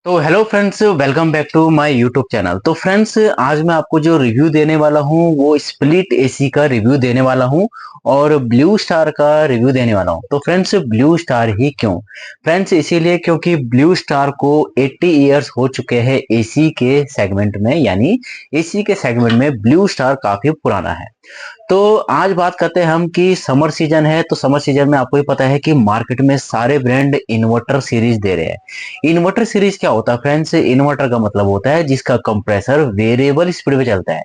तो hello friends, welcome back to my YouTube channel. तो friends, आज मैं आपको जो रिव्यू देने वाला हूँ वो स्प्लिट एसी का रिव्यू देने वाला हूँ और ब्लू स्टार का रिव्यू देने वाला हूँ। तो फ्रेंड्स, ब्लू स्टार ही क्यों? फ्रेंड्स, इसीलिए क्योंकि ब्लू स्टार को 80 इयर्स हो चुके हैं एसी के सेगमेंट में, यानी एसी के सेगमेंट में ब्लू स्टार काफी पुराना है। तो आज बात करते हैं हम कि समर सीजन है, तो समर सीजन में आपको ही पता है कि मार्केट में सारे ब्रांड इन्वर्टर सीरीज दे रहे हैं। इन्वर्टर सीरीज क्या होता है फ्रेंड्स? इन्वर्टर का मतलब होता है जिसका कंप्रेसर वेरिएबल स्पीड पे चलता है।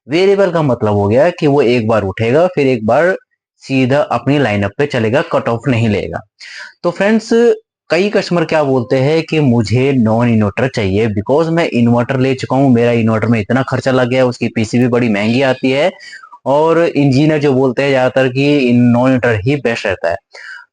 वेरिएबल का मतलब हो गया कि वो एक बार उठेगा फिर एक बार सीधा अपनी लाइनअप पे चलेगा, कट ऑफ नहीं लेगा। तो फ्रेंड्स, कई कस्टमर क्या बोलते हैं कि मुझे नॉन इन्वर्टर चाहिए, बिकॉज मैं इन्वर्टर ले चुका हूँ, मेरा इन्वर्टर में इतना खर्चा लग गया है, उसकी पीसीबी बड़ी महंगी आती है और इंजीनियर जो बोलते हैं ज्यादातर कि नॉन इन्वर्टर ही बेस्ट रहता है।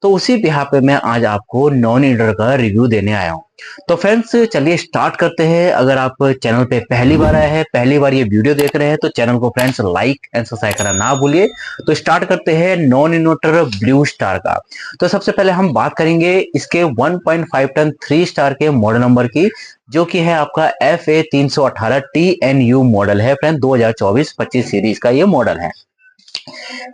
तो उसी बिहाफ पे मैं आज आपको नॉन इन्वर्टर का रिव्यू देने आया हूँ। तो फ्रेंड्स, चलिए स्टार्ट करते हैं। अगर आप चैनल पे पहली बार आए हैं, पहली बार ये वीडियो देख रहे हैं, तो चैनल को फ्रेंड्स लाइक एंड सब्सक्राइब करना ना भूलिए। तो स्टार्ट करते हैं नॉन इन्वर्टर ब्लू स्टार का। तो सबसे पहले हम बात करेंगे इसके 1.5 टन 3 स्टार के मॉडल नंबर की, जो कि है आपका FA318 TNU मॉडल है फ्रेंड। 2024-25 सीरीज का ये मॉडल है।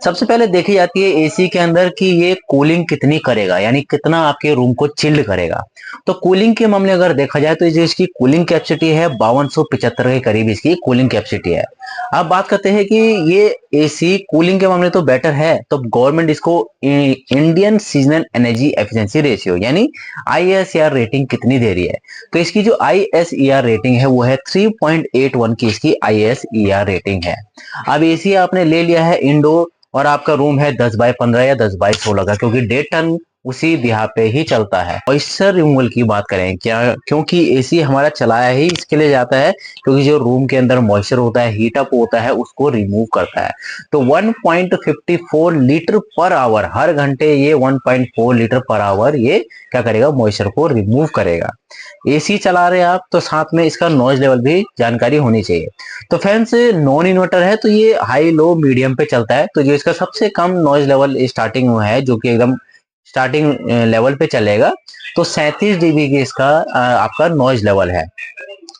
सबसे पहले देखी जाती है एसी के अंदर कि ये कूलिंग कितनी करेगा, यानी कितना आपके रूम को चिल्ड करेगा। तो कूलिंग के मामले अगर देखा जाए तो जो इसकी कूलिंग कैपेसिटी है 5275 के करीब इसकी कूलिंग कैपेसिटी है। अब बात करते हैं कि ये एसी कूलिंग के मामले तो बेटर है, तो गवर्नमेंट इसको Indian seasonal energy efficiency ratio यानी ISER रेटिंग कितनी दे रही है? तो इसकी जो ISER रेटिंग है वो है 3.81 की इसकी ISER रेटिंग है। अब एसी आपने ले लिया है इंडोर और आपका रूम है 10 बाय 15 या 10 बाय 16 का, क्योंकि डे टर्म उसी बिहा पे ही चलता है। मॉइस्चर रिमूवल की बात करें क्या, क्योंकि एसी हमारा चलाया ही इसके लिए जाता है, क्योंकि जो रूम के अंदर मॉइस्चर होता है, हीट अप होता है, उसको रिमूव करता है। तो 1.54 लीटर पर आवर, हर घंटे ये 1.4 लीटर पर आवर ये क्या करेगा, मॉइस्चर को रिमूव करेगा। एसी चला रहे हैं आप तो साथ में इसका नॉइज लेवल भी जानकारी होनी चाहिए। तो फ्रेंड्स, नॉन इन्वर्टर है तो ये हाई लो मीडियम पे चलता है। तो जो इसका सबसे कम नॉइज लेवल स्टार्टिंग में है, जो कि एकदम स्टार्टिंग लेवल पे चलेगा, तो 37 dB की इसका आपका नॉइज लेवल है।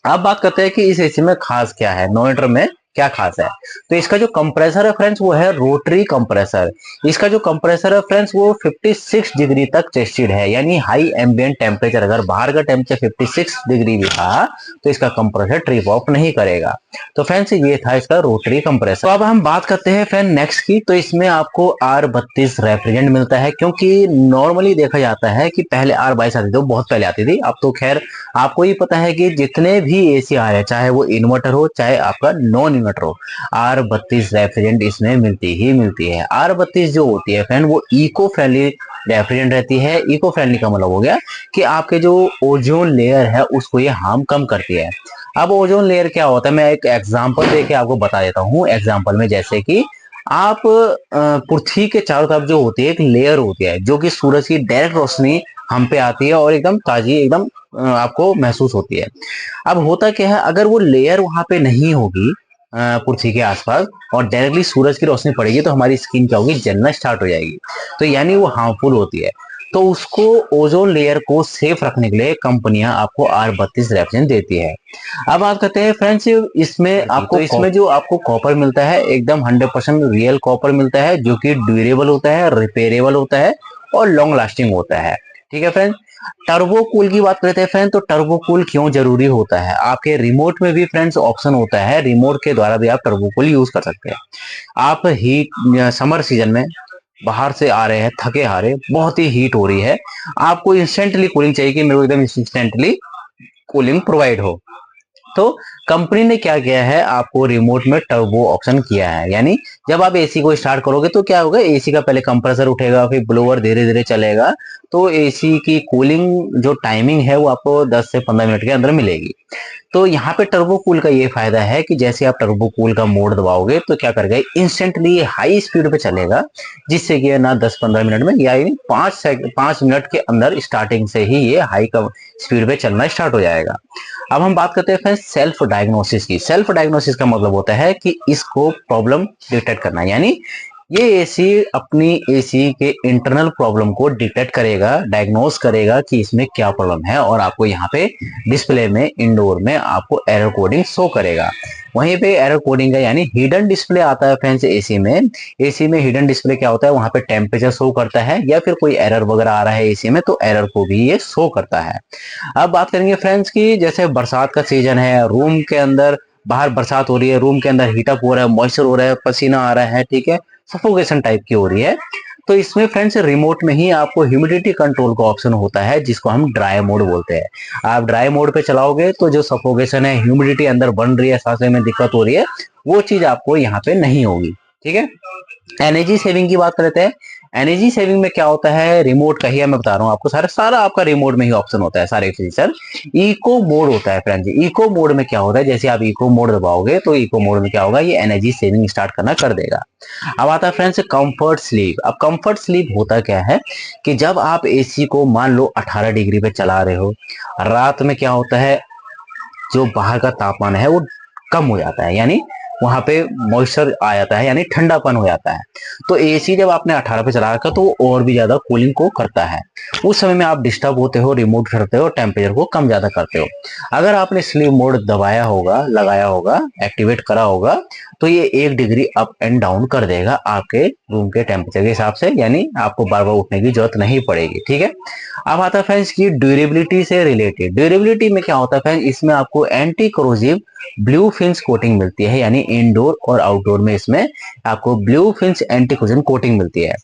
अब बात करते हैं कि इस एसी में खास क्या है, नॉन इन्वर्टर में क्या खास है। तो इसका जो कंप्रेसर है फ्रेंड्स वो है रोटरी कंप्रेसर। इसका जो कंप्रेसर है फ्रेंड्स वो 56 डिग्री तक टेस्टेड है, यानी हाई एम्बिएंट टेम्परेचर, अगर बाहर का टेम्परेचर 56 डिग्री भी था तो इसका कंप्रेसर ट्रिप ऑफ नहीं करेगा। तो फ्रेंड्स, ये था इसका रोटरी कंप्रेसर। तो अब हम बात करते हैं फ्रेंड नेक्स्ट की। तो इसमें आपको R32 रेफ्रिजरेंट मिलता है, क्योंकि नॉर्मली देखा जाता है कि पहले R22 आती थी, बहुत पहले आती थी। अब तो खैर आपको ही पता है कि जितने भी एसी आ रहे हैं, चाहे वो इन्वर्टर हो चाहे आपका नॉन इन्वर्टर हो, R32 रेफ्रिजरेंट इसमें मिलती ही मिलती है। R32 जो होती है फ्रेंड वो इको फ्रेंडली रेफ्रिजरेंट रहती है। इको फ्रेंडली का मतलब हो गया कि आपके जो ओजोन लेयर है उसको ये हार्म कम करती है। अब ओजोन लेयर क्या होता है, मैं एक एग्जांपल देके आपको बता देता हूँ। एग्जांपल में जैसे कि आप पृथ्वी के चारों तरफ जो होती है एक लेयर होती है, जो कि सूरज की डायरेक्ट रोशनी हम पे आती है और एकदम ताजी एकदम आपको महसूस होती है। अब होता क्या है, अगर वो लेयर वहां पे नहीं होगी पृथ्वी के आसपास और डायरेक्टली सूरज की रोशनी पड़ेगी, तो हमारी स्किन क्या होगी, जलना स्टार्ट हो जाएगी। तो यानी वो हार्मफुल होती है। तो उसको ओजोन लेयर को सेफ रखने के लिए कंपनियां आपको R32 रेफ्रिजरेंट देती है। अब बात करते हैं फ्रेंड्स इसमें आपको, तो इसमें जो आपको कॉपर मिलता है एकदम 100% रियल कॉपर मिलता है, जो कि ड्यूरेबल होता है, रिपेयरेबल होता है और लॉन्ग लास्टिंग होता है। ठीक है फ्रेंड्स। टर्बो कूल की बात करते हैं फ्रेंड, तो टर्बो कूल क्यों जरूरी होता है? आपके रिमोट में भी फ्रेंड्स ऑप्शन होता है, रिमोट के द्वारा भी आप टर्बो कूल यूज कर सकते हैं। आप हीट समर सीजन में बाहर से आ रहे हैं, थके हारे, बहुत ही हीट हो रही है, आपको इंस्टेंटली कूलिंग चाहिए कि मेरे को एकदम इंस्टेंटली कूलिंग प्रोवाइड हो। तो कंपनी ने क्या किया है, आपको रिमोट में टर्बो ऑप्शन किया है। यानी जब आप एसी को स्टार्ट करोगे तो क्या होगा, एसी का पहले कंप्रेसर उठेगा, फिर ब्लोअर धीरे धीरे चलेगा, तो एसी की कूलिंग जो टाइमिंग है वो आपको 10 से 15 मिनट के अंदर मिलेगी। तो यहाँ पे टर्बो कूल का ये फायदा है कि जैसे आप टर्बो कूल का मोड दबाओगे तो क्या करेगा, इंस्टेंटली हाई स्पीड पे चलेगा, जिससे कि ना 10-15 मिनट में या 5 मिनट के अंदर स्टार्टिंग से ही ये हाई स्पीड पे चलना स्टार्ट हो जाएगा। अब हम बात करते हैं फ्रेंड्स सेल्फ डायग्नोसिस की। सेल्फ डायग्नोसिस का मतलब होता है कि इसको प्रॉब्लम डिटेक्ट करना, यानी ये एसी अपनी एसी के इंटरनल प्रॉब्लम को डिटेक्ट करेगा, डायग्नोस करेगा कि इसमें क्या प्रॉब्लम है, और आपको यहाँ पे डिस्प्ले में इंडोर में आपको एरर कोडिंग शो करेगा। वहीं पे एरर कोडिंग है यानी हिडन डिस्प्ले आता है फ्रेंड्स एसी में। एसी में हिडन डिस्प्ले क्या होता है, वहां पे टेम्परेचर शो करता है, या फिर कोई एरर वगैरह आ रहा है एसी में तो एरर को भी ये शो करता है। अब बात करेंगे फ्रेंड्स की जैसे बरसात का सीजन है, रूम के अंदर बाहर बरसात हो रही है, रूम के अंदर हीटअप हो रहा है, मॉइस्चर हो रहा है, पसीना आ रहा है, ठीक है, सफोकेशन टाइप की हो रही है, तो इसमें फ्रेंड्स रिमोट में ही आपको ह्यूमिडिटी कंट्रोल का ऑप्शन होता है जिसको हम ड्राई मोड बोलते हैं। आप ड्राई मोड पे चलाओगे तो जो सफोकेशन है, ह्यूमिडिटी अंदर बन रही है, सांसें में दिक्कत हो रही है, वो चीज आपको यहाँ पे नहीं होगी। ठीक है, एनर्जी सेविंग की बात करते हैं। एनर्जी सेविंग में क्या होता है, रिमोट का ही मैं बता रहा हूँ आपको, सारा आपका रिमोट में ही ऑप्शन होता है, सारे फीचर। इको मोड होता है फ्रेंड्स। इको मोड में क्या होता है, जैसे आप इको मोड दबाओगे तो इको मोड में क्या होगा, ये एनर्जी सेविंग स्टार्ट करना कर देगा। अब आता है फ्रेंड्स कंफर्ट स्लीप। अब कंफर्ट स्लीप होता क्या है कि जब आप एसी को मान लो 18 डिग्री पे चला रहे हो, रात में क्या होता है, जो बाहर का तापमान है वो कम हो जाता है, यानी वहां पे मॉइस्चर आ जाता है, यानी ठंडापन हो जाता है। तो एसी जब आपने 18 पे चला रखा तो वो और भी ज्यादा कूलिंग को करता है। उस समय में आप डिस्टर्ब होते हो, रिमूव करते हो, टेम्परेचर को कम ज्यादा करते हो। अगर आपने स्लीप मोड दबाया होगा, लगाया होगा, एक्टिवेट करा होगा, तो ये 1 डिग्री अप एंड डाउन कर देगा आपके रूम के टेम्परेचर के हिसाब से, यानी आपको बार बार उठने की जरूरत नहीं पड़ेगी। ठीक है, अब आता है फ्रेंड्स की ड्यूरेबिलिटी से रिलेटेड। ड्यूरेबिलिटी में क्या होता है फ्रेंड्स, इसमें आपको anti corrosive blue fins coating मिलती है, यानी इंडोर और आउटडोर में इसमें आपको blue fins anti corrosion coating मिलती है।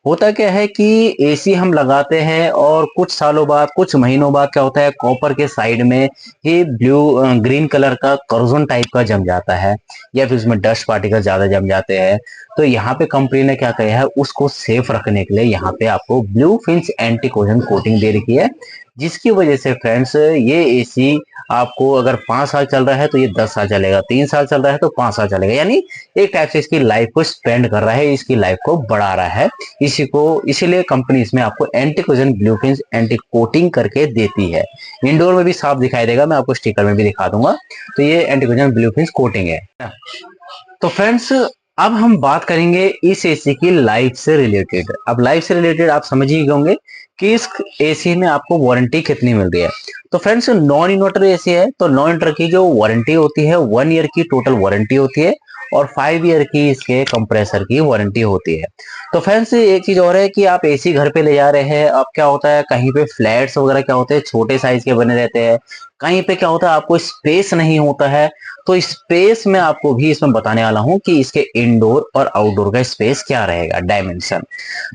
होता क्या है कि एसी हम लगाते हैं और कुछ सालों बाद, कुछ महीनों बाद क्या होता है, कॉपर के साइड में ये ब्लू ग्रीन कलर का कोरोजन टाइप का जम जाता है, या फिर उसमें डस्ट पार्टिकल ज्यादा जम जाते हैं। तो यहाँ पे कंपनी ने क्या किया है, उसको सेफ रखने के लिए यहाँ पे आपको blue fins anti corrosion coating दे रखी है, जिसकी वजह से फ्रेंड्स ये एसी आपको अगर 5 साल चल रहा है तो ये 10 साल चलेगा, 3 साल चल रहा है तो 5 साल चलेगा, यानी एक टाइप से इसकी लाइफ को स्पेंड कर रहा है, इसकी लाइफ को बढ़ा रहा है। इसीलिए कंपनी इसमें आपको anti corrosion blue fins anti coating करके देती है। इंडोर में भी साफ दिखाई देगा, मैं आपको स्टिकर में भी दिखा दूंगा। तो ये anti corrosion blue fins coating है। तो फ्रेंड्स अब हम बात करेंगे इस एसी की लाइफ से रिलेटेड। अब लाइफ से रिलेटेड आप समझ ही होंगे कि इस एसी में आपको वारंटी कितनी मिल रही है। तो फ्रेंड्स नॉन इन्वर्टर एसी है, तो नॉन इन्वर्टर की जो वारंटी होती है 1 ईयर की टोटल वारंटी होती है, और 5 ईयर की इसके कंप्रेसर की वारंटी होती है। तो फ्रेंड्स एक चीज और है कि आप एसी घर पे ले जा रहे हैं, अब क्या होता है कहीं पे फ्लैट्स वगैरह क्या होते हैं छोटे साइज के बने रहते हैं, कहीं पे क्या होता है आपको स्पेस नहीं होता है। तो स्पेस में आपको भी इसमें बताने वाला हूं कि इसके इंडोर और आउटडोर का स्पेस क्या रहेगा, डायमेंशन।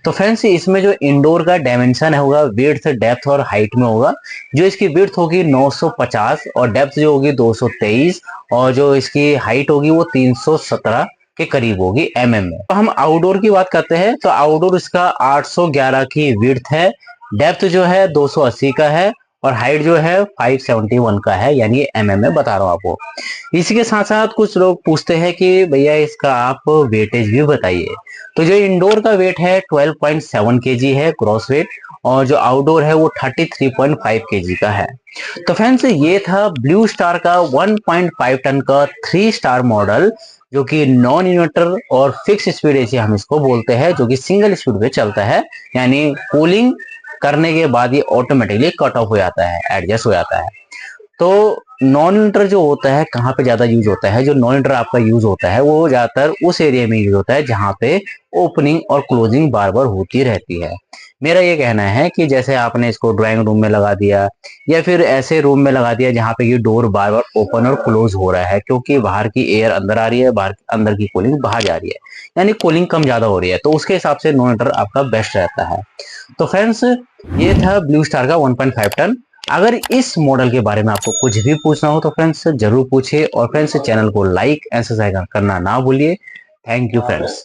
तो फ्रेंड्स इसमें जो इंडोर का डायमेंशन होगा विड्थ, डेप्थ और हाइट में होगा। जो इसकी विड्थ होगी 950 और डेप्थ जो होगी 223, और जो इसकी हाइट होगी वो 317 के करीब होगी mm में। तो हम आउटडोर की बात करते हैं, तो आउटडोर इसका 811 की विड्थ है, डेप्थ जो है 280 का है, और हाइट जो है 571 का है, यानी mm में बता रहा हूं आपको। इसी के साथ साथ कुछ लोग पूछते हैं कि भैया इसका आप वेटेज भी बताइए। तो जो इंडोर का वेट है 12.7 kg है ग्रॉस वेट, और जो आउटडोर है वो 33.5 kg का है। तो फ्रेंड्स ये था ब्लू स्टार का 1.5 टन का 3 स्टार मॉडल, जो कि नॉन इन्वर्टर और फिक्स स्पीड एसी हम इसको बोलते हैं, जो कि सिंगल स्पीड पे चलता है, यानी कूलिंग करने के बाद ये ऑटोमेटिकली कट ऑफ हो जाता है, एडजस्ट हो जाता है। तो नॉन इन्वर्टर जो होता है कहाँ पे ज्यादा यूज होता है, जो नॉन इन्वर्टर आपका यूज होता है वो ज्यादातर उस एरिया में यूज होता है जहाँ पे ओपनिंग और क्लोजिंग बार बार होती रहती है। मेरा ये कहना है कि जैसे आपने इसको ड्राइंग रूम में लगा दिया, या फिर ऐसे रूम में लगा दिया जहाँ पे ये डोर बार बार ओपन और क्लोज हो रहा है, क्योंकि बाहर की एयर अंदर आ रही है, बाहर अंदर की कूलिंग बाहर जा रही है, यानी कूलिंग कम ज्यादा हो रही है, तो उसके हिसाब से नॉन इन्वर्टर आपका बेस्ट रहता है। तो फ्रेंड्स ये था ब्लू स्टार का 1.5 टन। अगर इस मॉडल के बारे में आपको कुछ भी पूछना हो तो फ्रेंड्स जरूर पूछिए, और फ्रेंड्स चैनल को लाइक एंड सब्सक्राइब करना ना भूलिए। Thank you friends.